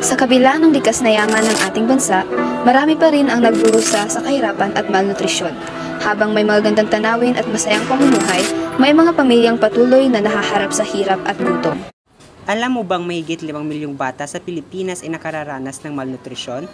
Sa kabila ng likas na yaman ng ating bansa, marami pa rin ang nagdurusa sa kahirapan at malnutrisyon. Habang may magagandang tanawin at masayang pamumuhay, may mga pamilyang patuloy na nahaharap sa hirap at gutom. Alam mo bang mahigit 5 milyong bata sa Pilipinas ay nakararanas ng malnutrisyon?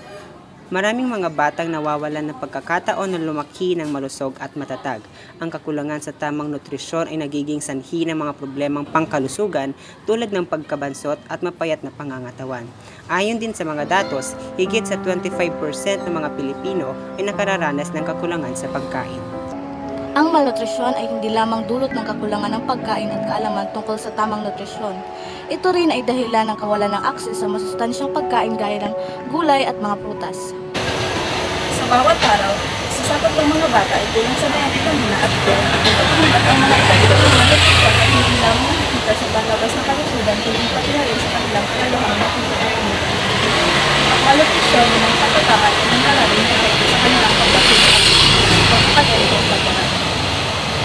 Maraming mga batang nawawalan ng pagkakataon na lumaki ng malusog at matatag. Ang kakulangan sa tamang nutrisyon ay nagiging sanhi ng mga problemang pangkalusugan tulad ng pagkabansot at mapayat na pangangatawan. Ayon din sa mga datos, higit sa 25% ng mga Pilipino ay nakararanas ng kakulangan sa pagkain. Ang malnutrisyon ay hindi lamang dulot ng kakulangan ng pagkain at kaalaman tungkol sa tamang nutrisyon. Ito rin ay dahilan ng kawalan ng akses sa masustansyang pagkain gaya ng gulay at mga prutas. Sa bawat araw, sasabot ng mga bata ay kulang sa vitamina at iron. Pagkakulat ang mga ito ng malnutrisyon ay hindi lamang nakikita sa panlabas na kalusugan kundi pati na rin sa kanilang kalaluhang makikita at ang malnutrisyon ay ng pagkakain ay ng malalim na epekto sa kanilang pagkakulat at pagkakaroon ng pagkakulat.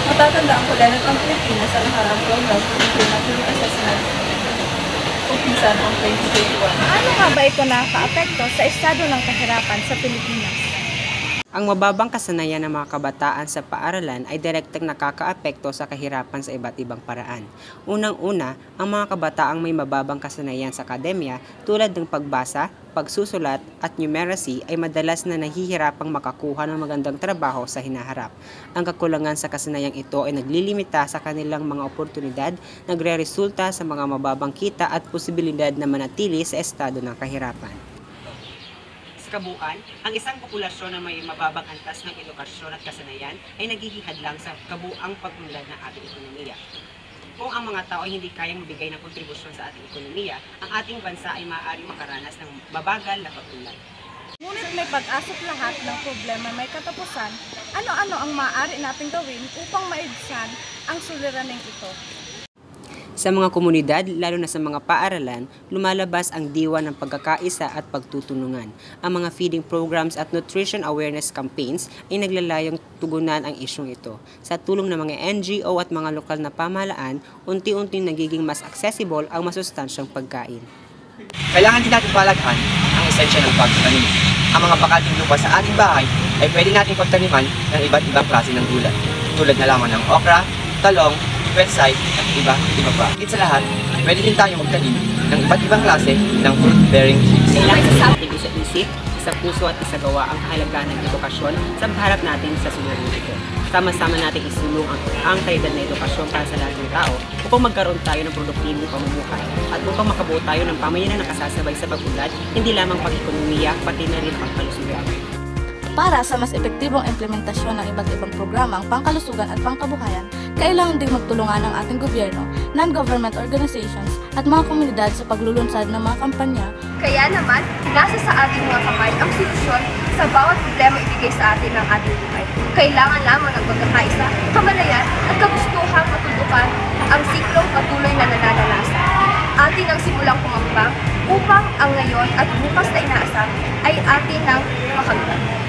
Matatandaan ko lang ang Pilipinas sa nakaraang program ng International Assessment Umpisa noong 2021. Ano nga ba ito nakaka-apekto sa estado ng kahirapan sa Pilipinas? Ang mababang kasanayan ng mga kabataan sa paaralan ay direktang nakakaapekto sa kahirapan sa iba't ibang paraan. Unang-una, ang mga kabataang may mababang kasanayan sa akademya tulad ng pagbasa, pagsusulat at numeracy ay madalas na nahihirapang makakuha ng magandang trabaho sa hinaharap. Ang kakulangan sa kasanayang ito ay naglilimita sa kanilang mga oportunidad, nagre-resulta sa mga mababang kita at posibilidad na manatili sa estado ng kahirapan. Sa kabuuan, ang isang populasyon na may mababang antas ng edukasyon at kasanayan ay nagiging hadlang sa kabuuang pag-unlad ng ating ekonomiya. Kung ang mga tao ay hindi kayang magbigay ng kontribusyon sa ating ekonomiya, ang ating bansa ay maaaring makaranas ng mabagal na pag-unlad. Ngunit may pag-asa't lahat ng problema may katapusan, ano-ano ang maaari nating gawin upang maibsan ang suliraning ito? Sa mga komunidad, lalo na sa mga paaralan, lumalabas ang diwa ng pagkakaisa at pagtutulungan. Ang mga feeding programs at nutrition awareness campaigns ay naglalayong tugunan ang isyong ito. Sa tulong ng mga NGO at mga lokal na pamahalaan, unti-unting nagiging mas accessible ang masustansyang pagkain. Kailangan din natin palaghan ang esensya ng pagtatanim. Ang mga bakating lupa sa ating bahay ay pwede natin pagtaniman ng iba't ibang klase ng gulay, tulad na lamang ng okra, talong, website at iba pa. Higit sa lahat, pwede din tayo magtanim ng iba't ibang klase ng fruit-bearing trees. Kailangan sa ating isa-isip, sa puso at isagawa ang kahalagahan ng edukasyon sa harap natin sa suliraning ito. Sama-sama natin isulong ang kalidad na edukasyon para sa lahat ng tao upang magkaroon tayo ng produktibong pamumuhay at upang makabuo tayo ng pamayanan na nakasasabay sa pag-unlad, hindi lamang pag-ekonomiya, pati na rin pangkalusugan. Para sa mas epektibong implementasyon ng iba't ibang programang pangkalusugan at pangkabuhayan, kailangan ding magtulungan ng ating gobyerno, non-government organizations at mga komunidad sa paglulunsad ng mga kampanya. Kaya naman, nasa sa ating mga kamay ang solusyon sa bawat problema ibigay sa atin ng ating buhay. Kailangan lamang ng pagkakaisa, kamalayan at kagustuhang matuldukan ang siklong patuloy na nananalasa. Atin ang simulang kumambang upang ang ngayon at bukas na inaasam ay atin ng makagulan.